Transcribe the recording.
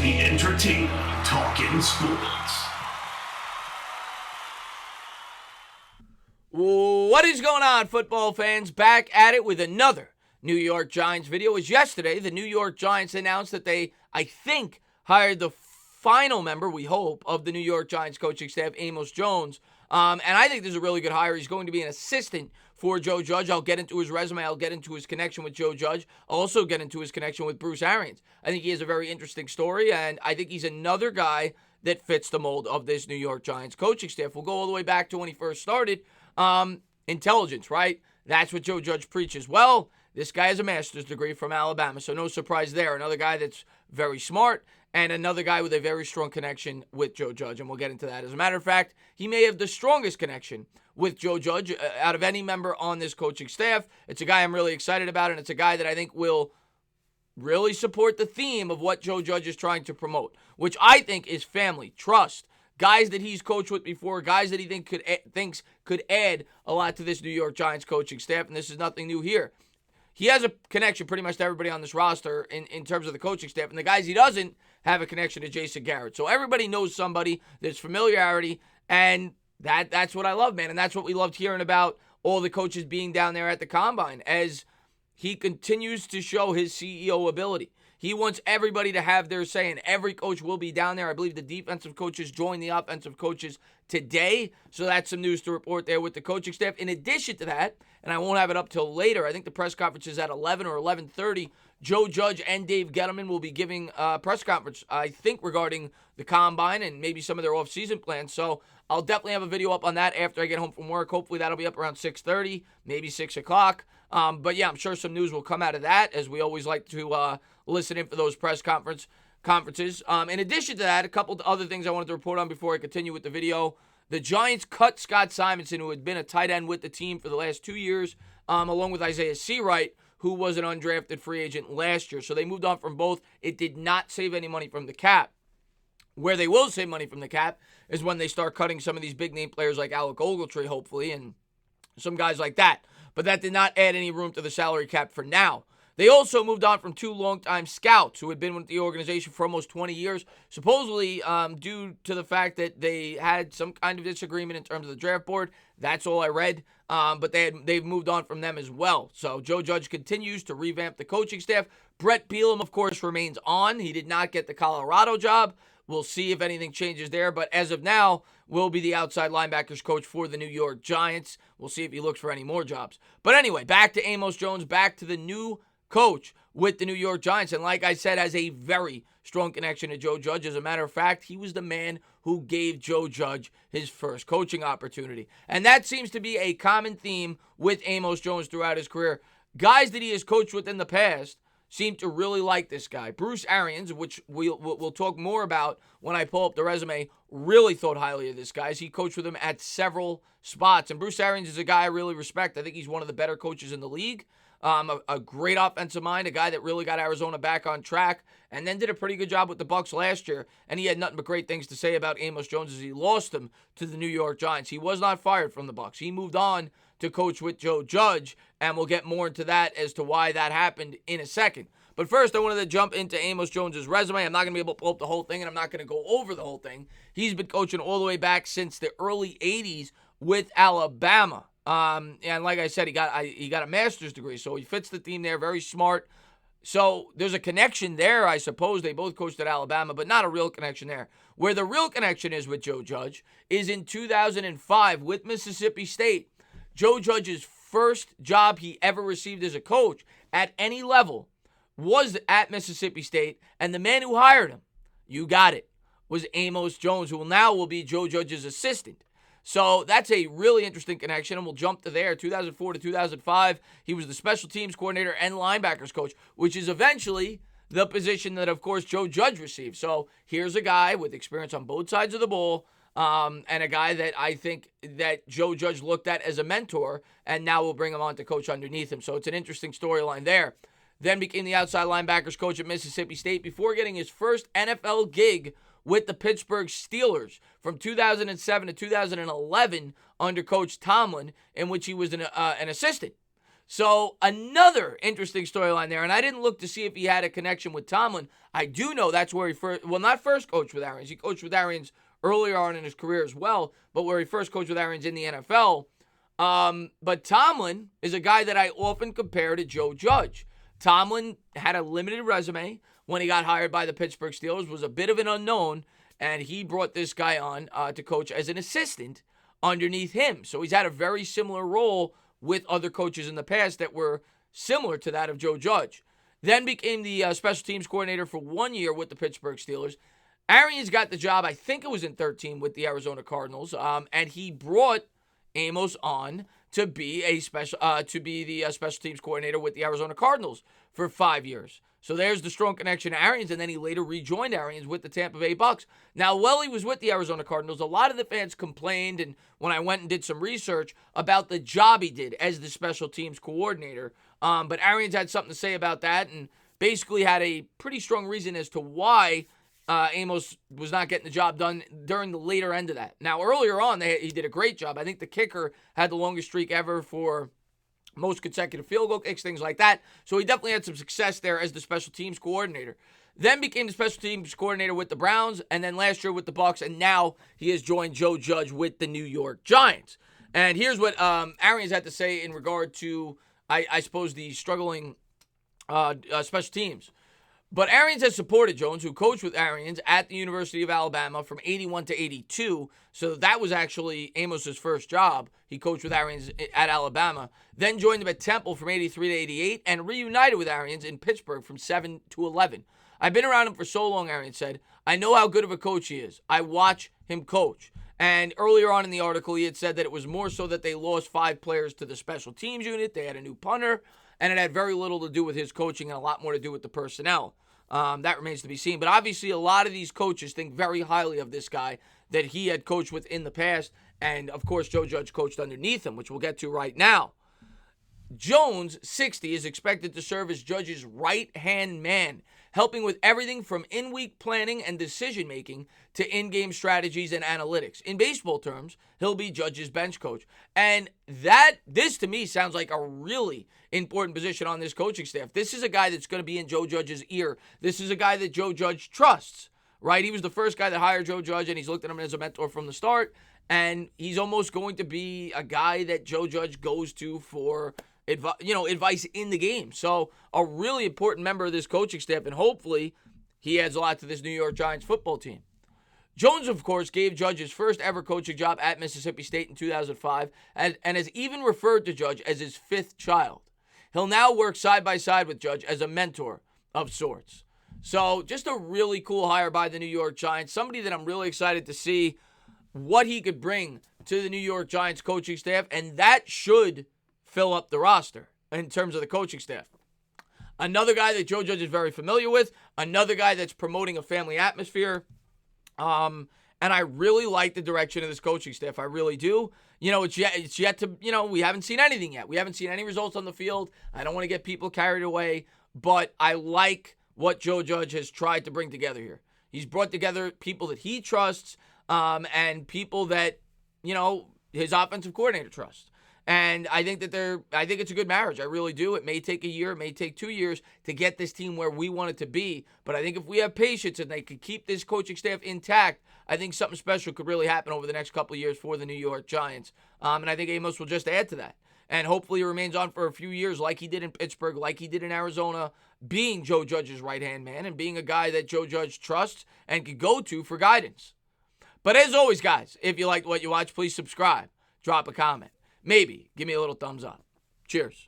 the entertaining Talkin' Sports. What is going on, football fans? Back at it with another New York Giants video. As yesterday, the New York Giants announced that they, I think, hired the final member, we hope, of the New York Giants coaching staff, Amos Jones. And I think this is a really good hire. He's going to be an assistant for Joe Judge. I'll get into his resume. I'll get into his connection with Joe Judge. I'll also get into his connection with Bruce Arians. I think he has a very interesting story, and I think he's another guy that fits the mold of this New York Giants coaching staff. We'll go all the way back to when he first started. Intelligence, right? That's what Joe Judge preaches. Well, this guy has a master's degree from Alabama, so no surprise there. Another guy that's very smart, and another guy with a very strong connection with Joe Judge, and we'll get into that. As a matter of fact, he may have the strongest connection with Joe Judge out of any member on this coaching staff. It's a guy I'm really excited about, and it's a guy that I think will really support the theme of what Joe Judge is trying to promote, which I think is family, trust, guys that he's coached with before, guys that he thinks could add a lot to this New York Giants coaching staff, and this is nothing new here. He has a connection pretty much to everybody on this roster in terms of the coaching staff, and the guys he doesn't have a connection to Jason Garrett. So everybody knows somebody. There's familiarity, and that's what I love, man, and that's what we loved hearing about all the coaches being down there at the Combine as he continues to show his CEO ability. He wants everybody to have their say, and every coach will be down there. I believe the defensive coaches join the offensive coaches today, so that's some news to report there with the coaching staff. In addition to that, and I won't have it up till later, I think the press conference is at 11 or 11:30. Joe Judge and Dave Gettleman will be giving a press conference, I think, regarding the Combine and maybe some of their off-season plans. So I'll definitely have a video up on that after I get home from work. Hopefully that'll be up around 6:30, maybe 6 o'clock. But yeah, I'm sure some news will come out of that, as we always like to listen in for those press conferences. In addition to that, a couple of other things I wanted to report on before I continue with the video. The Giants cut Scott Simonson, who had been a tight end with the team for the last 2 years, along with Isaiah Seawright, who was an undrafted free agent last year. So they moved on from both. It did not save any money from the cap. Where they will save money from the cap is when they start cutting some of these big-name players like Alec Ogletree, hopefully, and some guys like that. But that did not add any room to the salary cap for now. They also moved on from two longtime scouts who had been with the organization for almost 20 years, supposedly due to the fact that they had some kind of disagreement in terms of the draft board. That's all I read. But they've moved on from them as well. So Joe Judge continues to revamp the coaching staff. Brett Bielema, of course, remains on. He did not get the Colorado job. We'll see if anything changes there. But as of now, will be the outside linebackers coach for the New York Giants. We'll see if he looks for any more jobs. But anyway, back to Amos Jones, back to the new coach with the New York Giants. And like I said, has a very strong connection to Joe Judge. As a matter of fact, he was the man who gave Joe Judge his first coaching opportunity. And that seems to be a common theme with Amos Jones throughout his career. Guys that he has coached with in the past seem to really like this guy. Bruce Arians, which we'll talk more about when I pull up the resume, really thought highly of this guy. He coached with him at several spots. And Bruce Arians is a guy I really respect. I think he's one of the better coaches in the league. A great offensive mind, a guy that really got Arizona back on track, and then did a pretty good job with the Bucs last year. And he had nothing but great things to say about Amos Jones as he lost him to the New York Giants. He was not fired from the Bucs. He moved on to coach with Joe Judge, and we'll get more into that as to why that happened in a second. But first, I wanted to jump into Amos Jones' resume. I'm not going to be able to pull up the whole thing, and I'm not going to go over the whole thing. He's been coaching all the way back since the early 80s with Alabama. And like I said, he got a master's degree, so he fits the theme there, very smart. So there's a connection there, I suppose. They both coached at Alabama, but not a real connection there. Where the real connection is with Joe Judge is in 2005 with Mississippi State. Joe Judge's first job he ever received as a coach at any level was at Mississippi State, and the man who hired him, you got it, was Amos Jones, who now will be Joe Judge's assistant. So that's a really interesting connection, and we'll jump to there. 2004 to 2005, he was the special teams coordinator and linebackers coach, which is eventually the position that, of course, Joe Judge received. So here's a guy with experience on both sides of the ball, and a guy that I think that Joe Judge looked at as a mentor, and now will bring him on to coach underneath him. So it's an interesting storyline there. Then became the outside linebackers coach at Mississippi State before getting his first NFL gig with the Pittsburgh Steelers from 2007 to 2011 under Coach Tomlin, in which he was an assistant. So another interesting storyline there, and I didn't look to see if he had a connection with Tomlin. I do know that's where he first, well, not first coached with Arians. He coached with Arians earlier on in his career as well, but where he first coached with Arians in the NFL. But Tomlin is a guy that I often compare to Joe Judge. Tomlin had a limited resume when he got hired by the Pittsburgh Steelers, was a bit of an unknown, and he brought this guy on to coach as an assistant underneath him. So he's had a very similar role with other coaches in the past that were similar to that of Joe Judge. Then became the special teams coordinator for 1 year with the Pittsburgh Steelers. Arians got the job, I think it was in 2013, with the Arizona Cardinals, and he brought Amos on to be the special teams coordinator with the Arizona Cardinals for 5 years. So there's the strong connection to Arians, and then he later rejoined Arians with the Tampa Bay Bucks. Now, while he was with the Arizona Cardinals, a lot of the fans complained, and when I went and did some research about the job he did as the special teams coordinator, but Arians had something to say about that, and basically had a pretty strong reason as to why Amos was not getting the job done during the later end of that. Now, earlier on, he did a great job. I think the kicker had the longest streak ever for most consecutive field goal kicks, things like that. So he definitely had some success there as the special teams coordinator. Then became the special teams coordinator with the Browns, and then last year with the Bucks, and now he has joined Joe Judge with the New York Giants. And here's what Arians had to say in regard to, I suppose, the struggling special teams. But Arians has supported Jones, who coached with Arians at the University of Alabama from 81 to 82. So that was actually Amos's first job. He coached with Arians at Alabama, then joined him at Temple from 83 to 88, and reunited with Arians in Pittsburgh from 7 to 11. I've been around him for so long, Arians said. I know how good of a coach he is. I watch him coach. And earlier on in the article, he had said that it was more so that they lost 5 players to the special teams unit. They had a new punter, and it had very little to do with his coaching and a lot more to do with the personnel. That remains to be seen. But obviously, a lot of these coaches think very highly of this guy that he had coached with in the past. And, of course, Joe Judge coached underneath him, which we'll get to right now. Jones, 60, is expected to serve as Judge's right-hand man, helping with everything from in-week planning and decision-making to in-game strategies and analytics. In baseball terms, he'll be Judge's bench coach. And this to me sounds like a really important position on this coaching staff. This is a guy that's going to be in Joe Judge's ear. This is a guy that Joe Judge trusts, right? He was the first guy that hired Joe Judge, and he's looked at him as a mentor from the start. And he's almost going to be a guy that Joe Judge goes to for advice in the game. So a really important member of this coaching staff, and hopefully he adds a lot to this New York Giants football team. Jones, of course, gave Judge his first ever coaching job at Mississippi State in 2005 and has even referred to Judge as his 5th child. He'll now work side by side with Judge as a mentor of sorts. So just a really cool hire by the New York Giants, somebody that I'm really excited to see what he could bring to the New York Giants coaching staff, and that should fill up the roster in terms of the coaching staff. Another guy that Joe Judge is very familiar with, another guy that's promoting a family atmosphere, and I really like the direction of this coaching staff. I really do. It's yet to, we haven't seen anything yet. We haven't seen any results on the field. I don't want to get people carried away, but I like what Joe Judge has tried to bring together here. He's brought together people that he trusts, and people that, his offensive coordinator trusts. And I think it's a good marriage. I really do. It may take a year, it may take 2 years to get this team where we want it to be. But I think if we have patience and they could keep this coaching staff intact, I think something special could really happen over the next couple of years for the New York Giants. And I think Amos will just add to that. And hopefully he remains on for a few years like he did in Pittsburgh, like he did in Arizona, being Joe Judge's right-hand man and being a guy that Joe Judge trusts and could go to for guidance. But as always, guys, if you liked what you watched, please subscribe, drop a comment. Maybe give me a little thumbs up. Cheers.